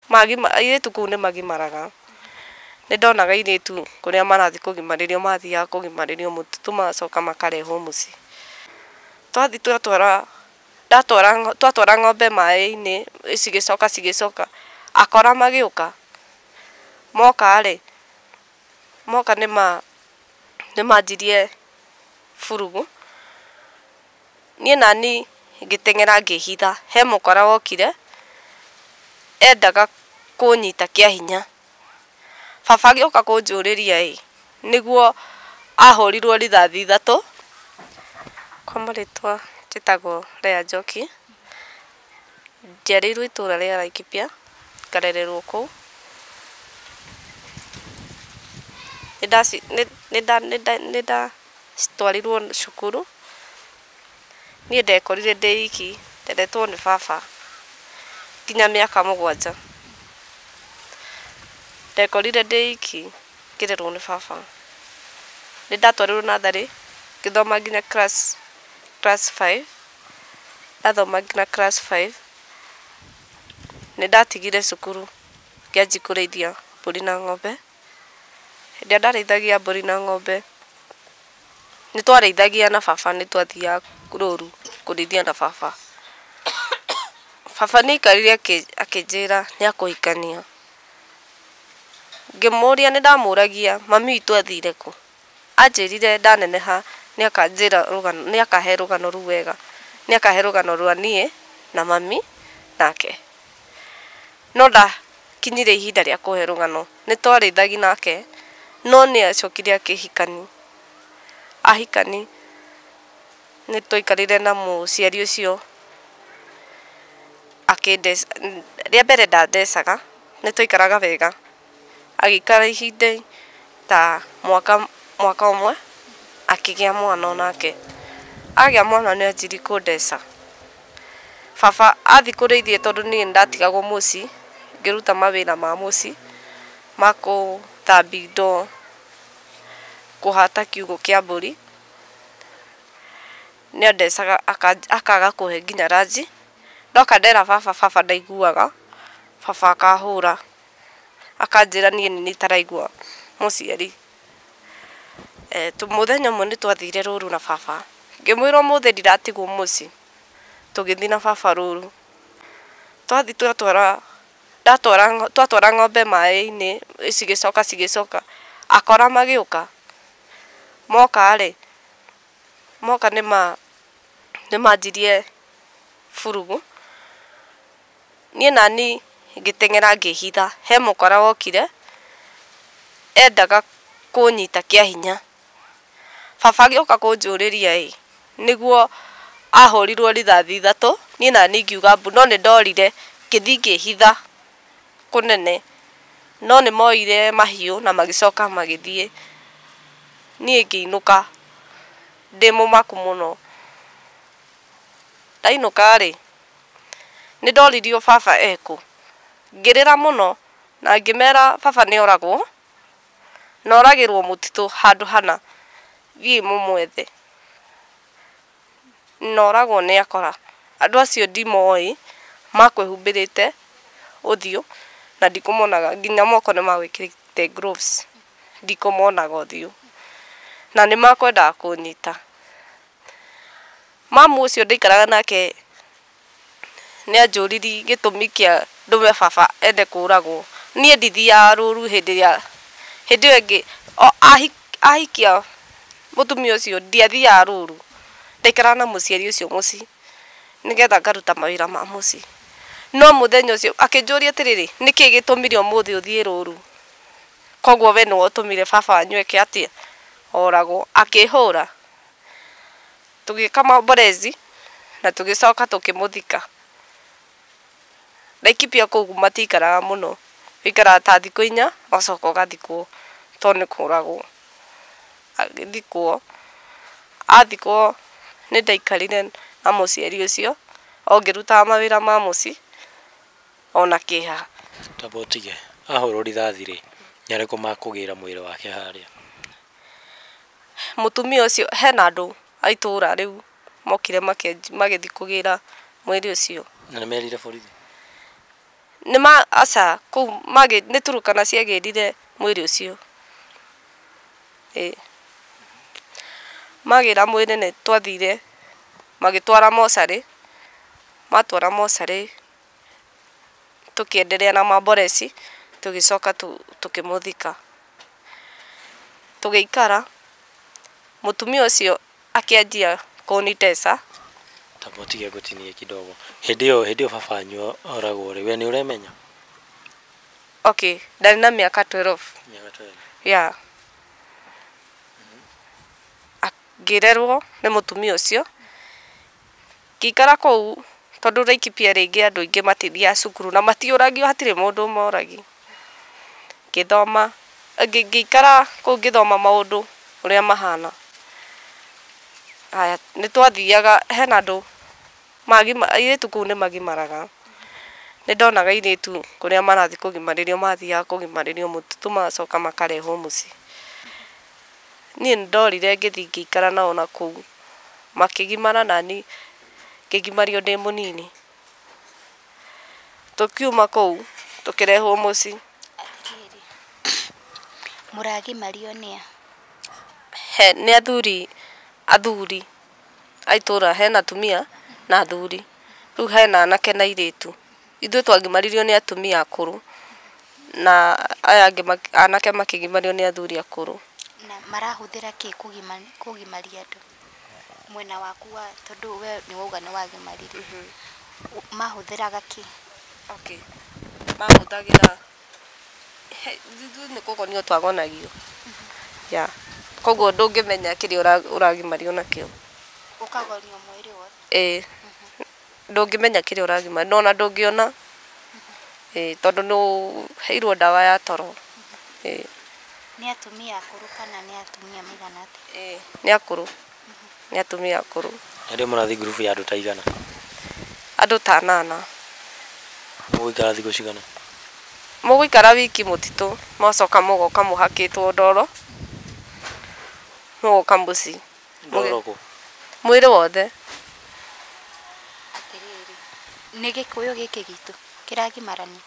airĩtu kũu nĩ magimaraga. Nĩ ndonaga airĩtu kũrĩa marathi kũgimarĩrio mathiaga kũgimarĩrio mũtitũ magacoka makarehwo mũciĩ. Twatwara ng'ombe maĩ-inĩ cigĩcoka akora magĩũka moka nĩ manjirie furugu. Niĩ nani ngĩteng'era ngĩhitha, he mũkora wokire endaga kũnyita kĩa hinya. Baba agĩũka kũnjũrĩria nĩguo ahũrirwo rithathi 3. Kwa marĩtwa njĩtagwo Leah Njoki, njiarĩirwo itũũra rĩa Laikipia, ngarererwo kũu. Nĩ ndatwarirwo cukuru. Niĩ ndekorire ndĩ iki, ndendetwo nĩ baba nginya mĩaka 7. Ndekorire ndĩ iki ngĩrerwo nĩ baba. Nĩ ndatwarirwo natharĩ ngĩthoma nginya class 5. Ndathoma nginya class 5 nĩ ndatigire cukuru ngĩanjia kũrĩithia mbũri na ng'ombe. Hĩndĩ ĩrĩa ndarĩithagia mbũri na ng'ombe nĩ twarĩithagia na baba, nĩ twathiaga rũru kũrĩithia na baba. Baba nĩ aikarire akĩnjĩra nĩ akũhikania. Ngĩmũria, nĩ ndamũragia mami witũ athire kũ? Anjĩrire ndaneneha nĩ akahe rũgano rũu wega, nĩ akahe rũgano rwa niĩ na mami nake. No ndakinyire ihinda rĩa kũhe rũgano, nĩ twarĩithagia nake no nĩ acokire akĩhikani. Ahikani nĩ twaikarire na mũciari ũcio rĩa mbere ndandecaga, nĩ twaikaraga wega. Agĩikara ihinda ta mwaka ũmwe akĩgĩa mwana onake. Agĩa mwana nĩ anjirie kũndeca. Baba athi kũrĩithia tondũ niĩ ndatigagwo mũciĩ ngĩruta mawĩra ma mũciĩ ma gũthambia indo, kũhata kiugũ kĩa mbũri. Nĩ andecaga akaga kũhe nginya ranji. Ndoka ndera baba ndaiguaga, baba akahũra akanjĩra niĩ nĩ itaraigua mũciari. Mũthenya ũmwe nĩ twathire rũru na baba, ngĩmwĩra ũmũthĩ ndiratigwo mũciĩ. Tũgĩthiĩ na baba rũru, twatwara ng'ombe maĩ-inĩ cigĩcoka akora magĩũka moka nĩ manjirie furugu. Niĩ nani ngĩteng'era ngĩhitha, he mũkora wokire endaga kũnyita kĩa hinya. Baba agĩũka kũnjũrĩria nĩguo ahũrirwo rithathi 3. Niĩ nani ngiuga mbu, no nĩ ndorire ngĩthiĩ ngĩhitha kũnene, no nĩ moire mahiũ na magĩcoka magĩthiĩ. Niĩ ngĩinũka ndĩ mũmaku mũno. Ndainũka nĩ ndoririo baba ekũ, ngĩrĩra mũno na ngĩmera baba nĩ oragwo na oragĩrwo mũtitũ handũ hana, thiĩ mũmwethe. Na oragwo nĩ akora. Andũ acio ndimoĩ, makwĩhumbĩrĩte ũthiũ na ndikũmonaga, nginya moko nĩ magwĩkĩrĩte gloves, ndikũmonaga ũthiũ na nĩ makwendaga kũnyita. Mamu ũcio ndaikaraga nake nĩ anjũririe gĩtũmi kĩa ndũme baba ende kũragwo. Niĩ ndithiaga rũru hĩndĩ ĩyo ĩngĩ ahikia mũtumia ũcio, ndiathiaga rũru, ndaikaraga na mũciari ũcio mũciĩ nĩgetha ngaruta mawĩra ma mũciĩ. No mũthenya ũcio akĩnjũria atĩrĩrĩ, nĩkĩ gĩtũmire ũmũthĩ ũthiĩ rũru? Koguo we nĩwe ũtũmire baba wanyu eke atĩa? Oragwo. Akĩhũra, tũgĩka maombolezi na tũgĩcoka tũkĩmũthika. Laikipia kũu matiikaraga mũno, ũikaraga ta thikũ 4 ũgacoka ũgathikwo, tondũ nĩ kũragwo. Agĩthikwo, athikwo nĩ ndaikarire na mũciari ũcio o ngĩrutaga mawĩra ma mũciĩ ona kĩeha. Tabotige ahũrwo rithathi rĩ, nĩ arĩkũ makũgĩra mwĩrĩ wake harĩa? Mũtumia ũcio, hena andũ a itũũra rĩu mokire magĩthiĩ kũgĩra mwĩrĩ ũcio. Na nĩ merire borithi? nima aca ku magi nĩ Turukana ciagĩrire mwĩrĩ ũcio magĩra mwĩrĩ nĩ twathire magĩtwara mocarĩ matwara mocarĩ tukiendelea na maboresi tugicoka tukimũthika tugĩikara mutumia ũcio akĩanjia kũnitesa tamotige gutinie kidogo hĩndĩ ĩyo baba wanyu oragwo rĩ we nĩ ũremenya okay ndarĩ na mĩaka 12 yeah ngĩrerwo nĩ mutumia ũcio ngĩikara kũu tondũ Laikipia rĩngĩ andũ aingĩ matithiaga cukuru na matiũragio hatirĩ mũndũ moragi ngĩthoma ngĩikara kũu ngĩthoma maũndũ ũrĩa mahana haya nĩ twathiaga hena andũ airĩtu kũu nĩ magimaraga nĩ ndonaga airĩtu kũrĩa marathi kũgimarĩrio mathiaga kũgimarĩrio mũtitũ magacoka makarehwo mũciĩ niĩ ndorire ngĩthiĩ ngĩikara nao na kũu makĩgimara nani ngĩgimario ndĩ mũnini tukiuma kũu tukĩrehwo mũciĩ mũragimario nĩa nĩ athuri aitũra hena atumia na athuri rĩu hena anake na airĩtu ithuĩ twagimaririo nĩ atumia akũrũ na aya angĩ anake makĩgimario nĩ athuri akũrũ na marahũthĩra kĩ kũgimaria andũ mwena waku wa tondũ we nĩ wauga nĩ wagimaririo mahũthĩraga kĩ okay mahũthagĩra nĩ kũgonio twagonagio ya koguo ndũngĩmenya kĩrĩa ũragimario nakĩo ũkagonio mwĩrĩ wothe ndũngĩmenya kĩrĩa ũragimario no na ndũngĩona tondũ nĩ heirwo ndawa ya toro nĩ atumia akũrũ kana nĩ atumia maigana atĩa nĩ akũrũ nĩ atumia akũrũ nĩ mũrathi group ya andũ ta igana andũ ta 8 mũgũikara thikũ cigana mũgũikara wiki mũtitũ mwacoka mũgoka mũhakĩtwo ndoro mũgoka mũciĩ mwĩrĩ wothe atĩrĩrĩ nĩ gĩkũyũ gĩkĩ gitũ kĩragimarania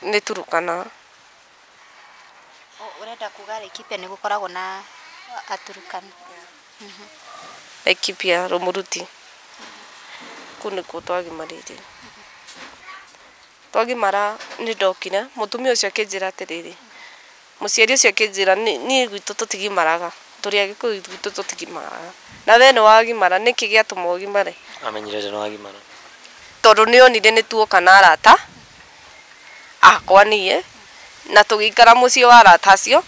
nĩ Turukana urenda kuga Laikipia nĩ gũkoragwo na Aturukana Laikipia Rumuruti kũu nĩkuo twagimarĩire twagimara nĩ ndokire mutumia ũcio akĩnjĩra atĩrĩrĩ mũciari ũcio akĩnjĩra niĩ gwitũ tũtigimaraga tũrĩ Agĩkũyũ gwitũ tũtigimaraga na we nĩ wagimara nĩkĩ gĩatũma ũgimare amenyire nĩ wagimara tondũ nĩ onire nĩ tuoka na arata akwa niĩ na tũgĩikara mũciĩ wa arata acio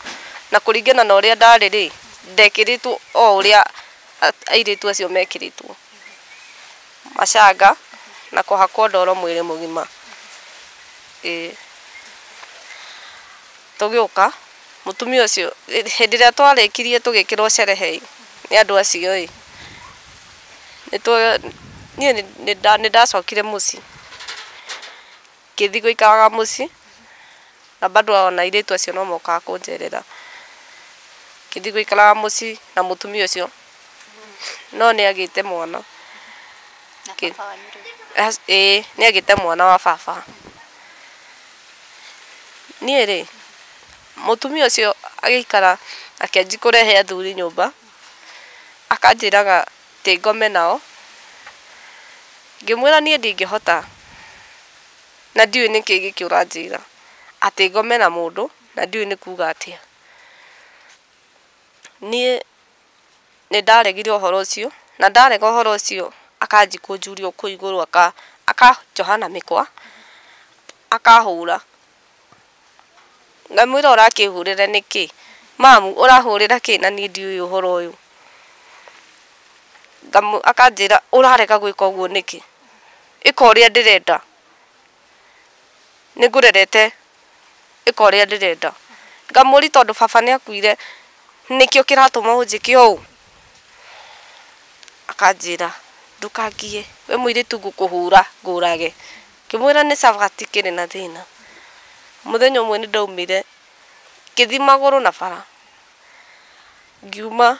na kũringana na ũrĩa ndarĩ rĩ ndekĩrĩtwo o ũrĩa airĩtu acio mekĩrĩtwo macanga na kũhakwo ndoro mwĩrĩ mũgima tũgĩũka mutumia ũcio hĩndĩ ĩrĩa twarĩkirie tũgĩkĩrwo cerehe nĩ andũ acio niĩ nĩ ndacokire mũciĩ ngĩthiĩ gũikaraga mũciĩ na bado ona airĩtu acio no mokaga kũnjerera ngĩthiĩ gũikaraga mũciĩ na mutumia ũcio no nĩ agĩte mwana nĩ agĩte mwana wa baba niĩ rĩ mutumia ũcio agĩikara akĩanji kũrehe athuri nyũmba akanjĩraga tĩ ngome nao ngĩmwĩra niĩ ndingĩhota na ndiũĩ nĩkĩ gĩkĩ ũranjĩra atĩ ngome na mũndũ na ndiũĩ nĩ kuga atĩa niĩ nĩ ndaregire ũhoro ũcio na ndarega ũhoro ũcio akanji kũnjuria kũu igũrũ akanjoha na mĩkwa akahũra ngamwĩra ũrakĩhũrĩra nĩkĩ mamu ũrahũrĩra kĩ na niĩ ndiũĩ ũhoro ũyũ akanjĩra ũrarega gwĩka ũguo nĩkĩ ĩka ũrĩa ndĩrenda nĩ ngũrerete ĩka ũrĩa ndĩrenda ngamũri tondũ baba nĩ akuire nĩkĩo kĩratũma ũnjĩke ũũ akanjĩra ndũkangie we mũirĩtu ngũkũhũra ngũrage ngĩmwĩra nĩ sawa tikĩrĩ na thĩna mũthenya ũmwe nĩ ndaumire ngĩthiĩ magũrũ na bara ngiuma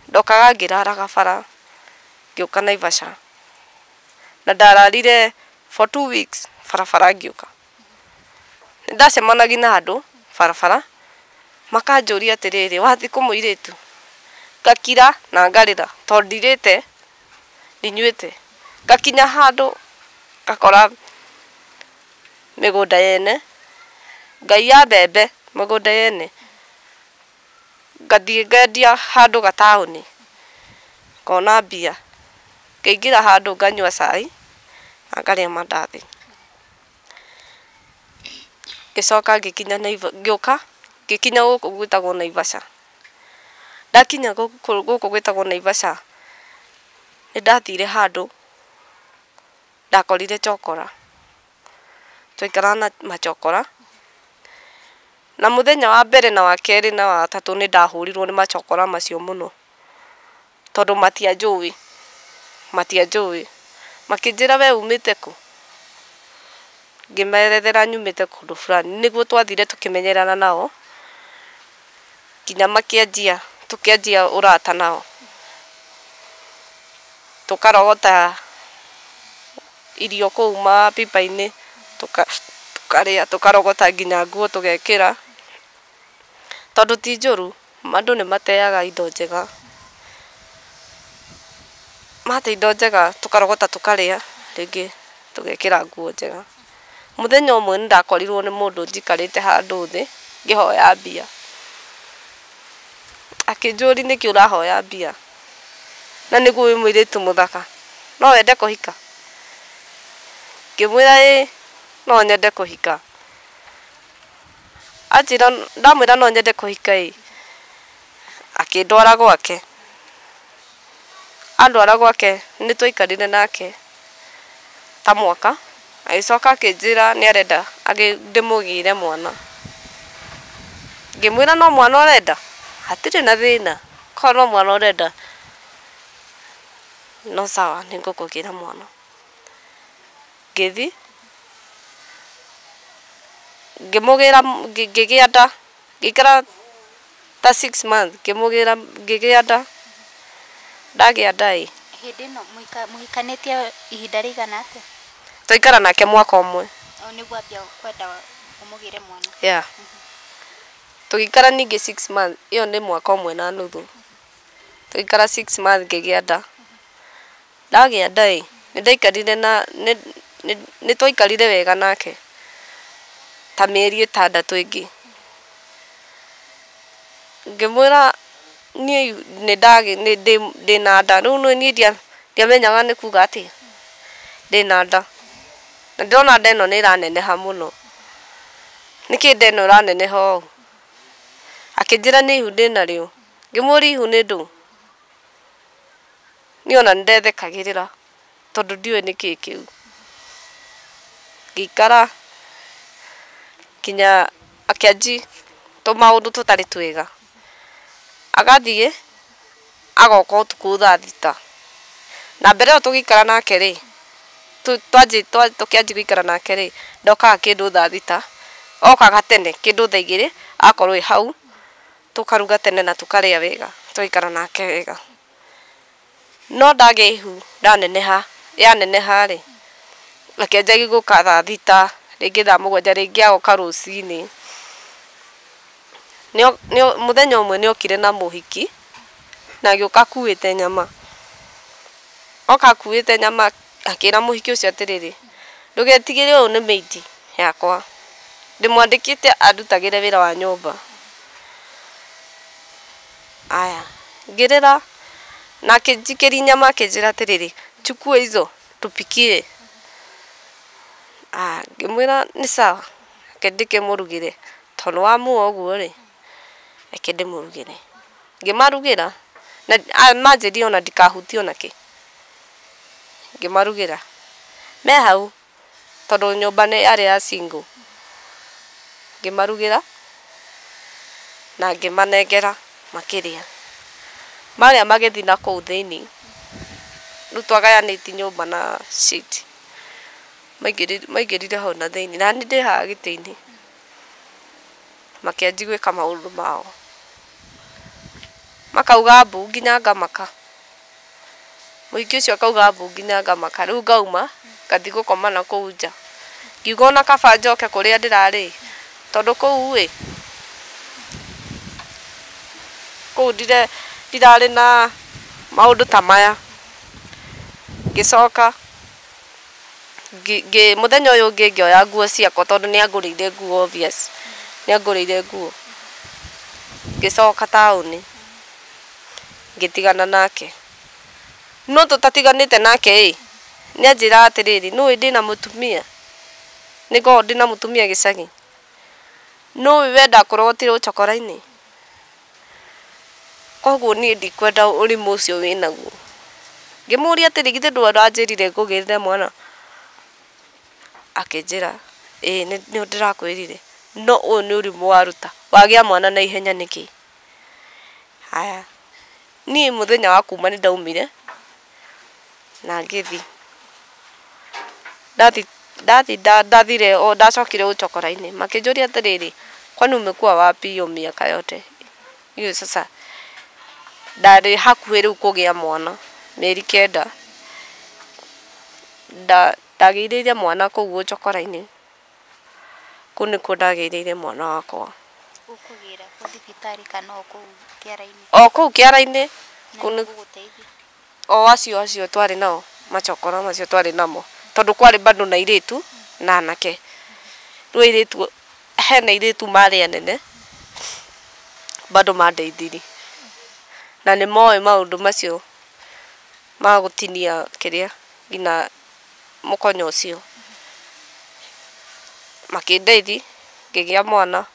ndokaga ngĩraraga bara ngĩũka Naivasha na ndararire for 2 weeks barabara ngiuka ndacemanagia na andu barabara makanjuria atiriri wathi kumuiritu ngakira na ngarira tondirite ndinyuite ngakinya handu ngakora migunda yene ngaiya mbembe migunda yene ngathie ngendia handu gatauni kona mbia ngeingira handu nganyua cai na ngaria mandathi gicoka ngikinya ngiuka ngikinya guku gwitagwo Naivasha ndakinya guku gwitagwo Naivasha ndathire handu ndakorire chokora twaikara na machokora na muthenya wa mbere na wa keri na wa gatatu ni ndahurirwo ni machokora macio muno tondu matianjui makinjira we umite ku ngimerethera nyumite kundu fulani niguo twathire tukimenyerana nao kinya tukianjia urata nao tukarogota irio kuuma pipa-ini tukaria tukarogota nginya nguo tugekira tondu ti njuru andu ni mateaga indo njega mate indo njega tukarogota tukaria ringi tugekira nguo njega muthenya umwe ndakorirwo ni mundu njikarite handu thi ngihoya mbia akinjuri niki urahoya mbia na niguo wi muiritu muthaka no wende kuhika ngimwira no nyende kuhika ajira ndamwira no nyende kuhika akindwara gwake andwara gwake ni twaikarire nake ta mwaka aicoka akinjira ni arenda ndimugire mwana ngimwira no mwana urenda hatire na thina kono mwana urenda no sawa ningukugira mwana ngithi ngimugira ngigia nda ngikara ta 6 months ngigia nda ndagia nda hindi no muhikanitie ihinda rigana atia twaikara nake mwaka umwe niguo ambia kwenda umugire mwana yeah tugikara ningi 6 months iyo ni mwaka umwe na nuthu tugikara 6 months ngigia nda ndagia nda ni ndaikarire na ni twaikarire wega nake ta mieri 6 ingi ngimwira ni ndina nda riu ni ndiamenyaga ni kuga atia ndina nda na ndona nda ino ni iraneneha muno niki nda ino iraneneha akinjira ni ihu ndina rio ngimuri ihu ni ndu ni ona ndethekagirira tondu ndiwe niki kiu ngikara kinya akianji to maundu tutari twega agathie agoka utuku thaa 6 na mbere tugikara nake ri tukianji gwikara nake ri ndoka kindu thaa 6 okaga tene kindu thaa 2 akorwo hau tukaruga tene na tukaria wega twikara nake wega no ndage ihu yaneneha ri akianji guka thaa 6 ringi thaa 7 ringi agoka rucini ni muthenya umwe ni okire na muhiki na giuka kuite nyama oka kuite nyama akira muhiki ucio atiriri ndugetigire u ni meiti yakwa ndimwandikite adutagire wira wa nyumba aya ngirira na kijikiri nyama kijira atiriri chukua hizo tupikie ngimwira ni sawa kendike murugire tono wa muoguo ri ekende murugire ngimarugira na majiri ona ndikahutio nake ngimarugira me hau tondu nyumba ni ari ya single ngimarugira na ngimanengera makiria maria magethi na kuu thiini nu twagayaniti nyumba na shit maigirire ho na thiini na ndi ha gitiini makianji gwika maundu mao makauga mbu nginya ngamaka muhiki ucio akauga mbu nginya ngamaka riu ngauma ngathi gukoma na kuu nja ngiuga ona kaba njoke kuria ndirari tondu kuu ndirari na maundu ta maya ngicoka muthenya uyu ungi ngioya nguo ciakwa tondu ni angurire nguo obvious ni angurire nguo ngicoka tauni ngitigana nake no tutatiganite nake ni anjira atiriri no ndina mutumia niko ndina mutumia gicagi no wenda kurogotire ucokora-ini koguo ni ndikwenda urimu ucio winaguo ngimuria atiri githe ndwaranjirire ngugirire mwana akinjira ni ndirakwirire no uyu ni urimu waruta wagia mwana na ihenya niki haya ni muthenya wa kuma ni ndaumire na ngithi ndathire o ndacokire ucokora-ini makinjuria atiriri kwani umekuwa wapi hiyo miaka yote hiyo sasa ndari hakuhi riu kugia mwana mieri 9 ndagiriire mwana kuu ucokora-ini kuu nikuo ndagiriire mwana wakwa ukugira ku thibitari kana kuu kiara-ini kuu kiara-ini acio twari nao macokora macio twari namo tondu kwari bado na iritu na anake riu iritu hena iritu mari anene bado mandeithiri na ni moe maundu macio ma gutinia kiria ngina mukonyo ucio makindeithi ngigia mwana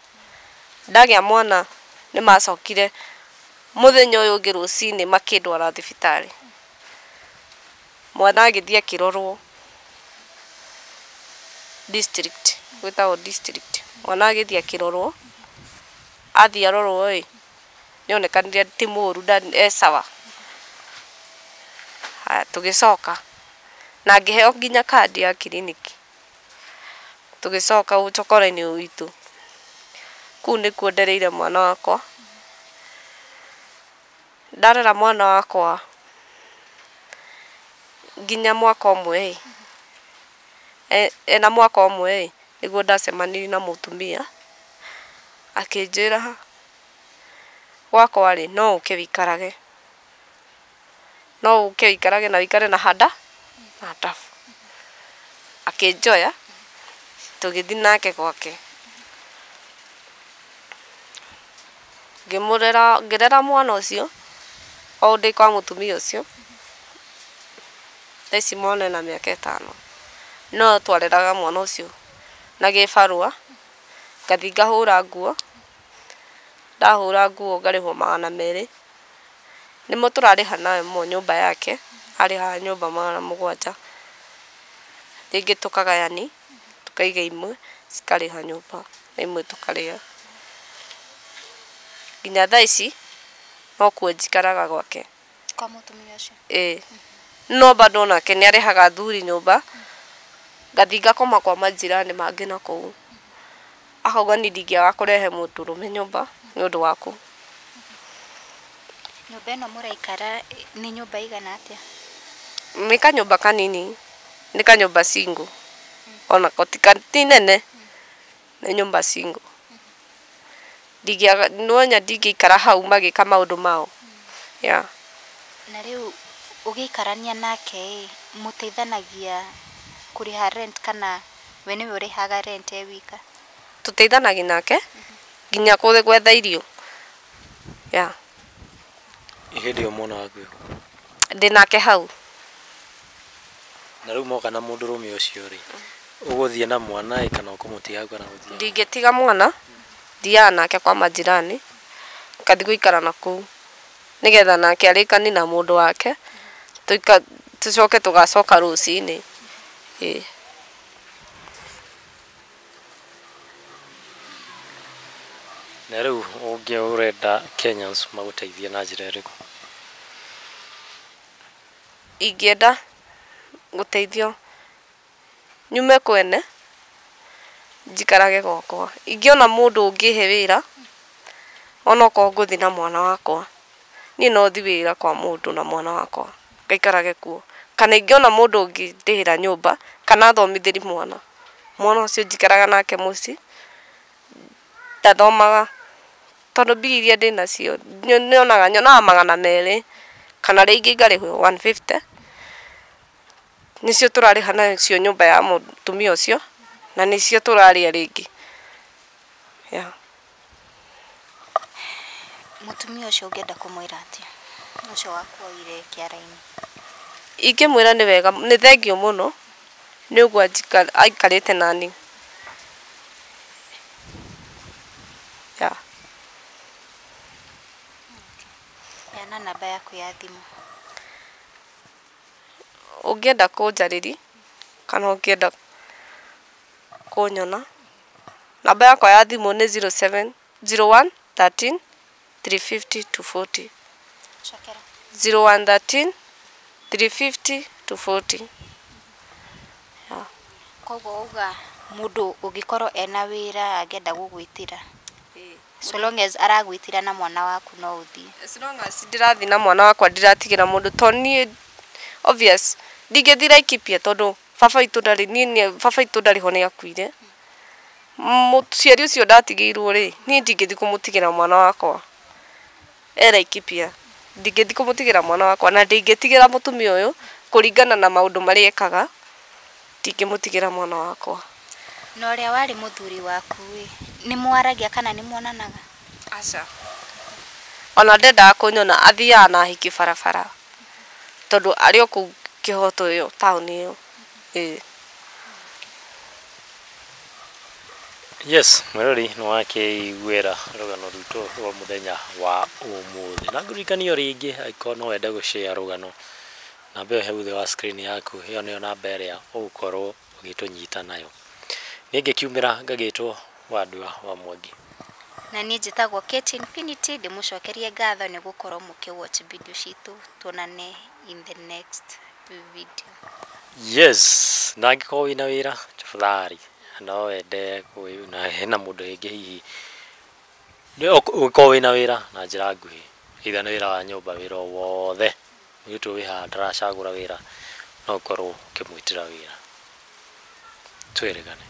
ndagia mwana ni macokire muthenya uyu ungi rucini makindwara thibitari mwana agithie akirorwo district mwana agithie akirorwo athie arorwo nionekanire ti muru sawa tugicoka na ngiheo nginya kandi ya kiriniki tugicoka ucokora-ini witu kuu nikuo ndereire mwana wakwa ndarera mwana wakwa nginya mwaka umwe ena mwaka umwe niguo ndacemanirie na mutumia akinjira wakwa no uke wikarage na wikare na hada na ndabu akinjoya tugithi nake gwake ngirera mwana ucio o ndi kwa mutumia ucio thaici mwana na miaka 5 no twareraga mwana ucio na gibarua ngathi ngahura nguo ndahura nguo ngarihwo 200 nimo turariha nawe mo nyumba yake ariha nyumba 700 ringi tukagayani tukaiga imwe cikariha nyumba na imwe tukaria nginya thaici no kuo njikaraga gwake kwa mutumia ucio no bado nake ni arihaga thuri nyumba ngathi ngakoma kwa majirani mangi na kuu akauga ni ndingiaga kurehe muturume nyumba ni undu waku nyumba ino muraikara ni nyumba igana atia ni kanyumba kanini ni kanyumba single ona kotika tinene ni nyumba single ndigiaga nonya ndingikara hau magika maundu mao na riu ugikarania nake muteithanagia kuriha rent kana we niwe urihaga rent wika tuteithanagia nake nginya kuthe gwetha irio ihindi o mwana waku ndi nake hau na riu moka na mundurume ucio ri uguthie na mwana kana ukumutia kana uthie ndingetiga mwana thiaga nake kwa majirani kathi guikara na kuu nigetha nake arikani na mundu wake tucoke tugacoka rucini na riu ungi urenda Kenyans maguteithie na njira iriku ingienda guteithio nyume kwene njikarage gwakwa ingiona mundu ungihe wira ona ko nguthi na mwana wakwa ni no thi wira kwa mundu na mwana wakwa ngaikarage kuo kana ingiona mundu ungindihira nyumba kana thomithiri mwana mwana ũcio njikaraga nake mũciĩ ndathomaga tondũ mbia iria ndĩ nacio nyonaga 200 kana rĩngĩ ngarĩhwo 150 nĩcio tũrarĩha nacio nyũmba ya mũtumia ũcio na nĩcio tũrarĩa rĩngĩ. Mũtumia ũcio ũngĩenda kũmwĩra atĩa ũcio wakuoire kĩara-inĩ? Ingĩmwĩra nĩ wega, nĩ thengio mũno nĩ ũguo aikarĩte nani. Heana namba yaku ya thimũ. Ũngĩenda kũnjarĩri kana ũngĩenda kũnyona, namba yakwa ya thimũ nĩ 01 13 350 240. 0113 350 240. Koguo uga mũndũ ũngĩkorwo ena wĩra angĩenda gũgwĩtĩra, so long as aragwĩtĩra na mwana waku no ũthiĩ. As long as ndĩrathiĩ na mwana wakwa ndiratigĩra mũndũ to niĩ obvious ndingĩthira Laikipia tondũ baba itũ ndarĩ ho nĩ akuire. Mũciari ũcio ndatigĩirwo rĩ, niĩ ndingĩthi kũmũtigĩra mwana wakwa Laikipia, ndingĩthi kũmũtigĩra mwana wakwa na ndingĩtigĩra mũtumia ũyũ kũringana na maũndũ marĩa ekaga, ndingĩmũtigĩra mwana wakwa. Na ũrĩa warĩ mũthuri waku nĩ mwaragia kana nĩ muonanaga? Aca, ona ndendaga kũnyona athiaga na hiki barabara tondũ arĩ o kũu kĩhoto ĩyo taũni ĩyo. Yes, Mwerori nĩ wakĩiguĩra rũgano rwitũ rwa mũthenya wa ũmũthĩ. Na ngũririkania rĩngĩ angĩkorwo no wende gũshare rũgano, namba ĩyo hau thĩ wa screen yaku, ĩyo nĩyo namba ĩrĩa ũgũkorwo ũgĩtũnyita nayo. Niĩ ngĩkiumĩra ngagĩtwo Wandua wa Mwangi. Na niĩ njĩtagwo Kate Infinity, ndĩmũcokerie ngatho nĩ gũkorwo mũkĩ-watch video citũ. Tuonane in the next video. Yes, na angĩkorwo wĩna wĩra tafadhali no wende na hena mũndũ rĩngĩ hihi ũkorwo wĩna wĩra na njĩra nguhĩ, either nĩ wĩra wa nyũmba, wĩra o wothe mũirĩtu wĩ haha ndaracagũra wĩra, no ũkorwo ũkĩmwĩtĩra wĩra. Twĩrĩgane.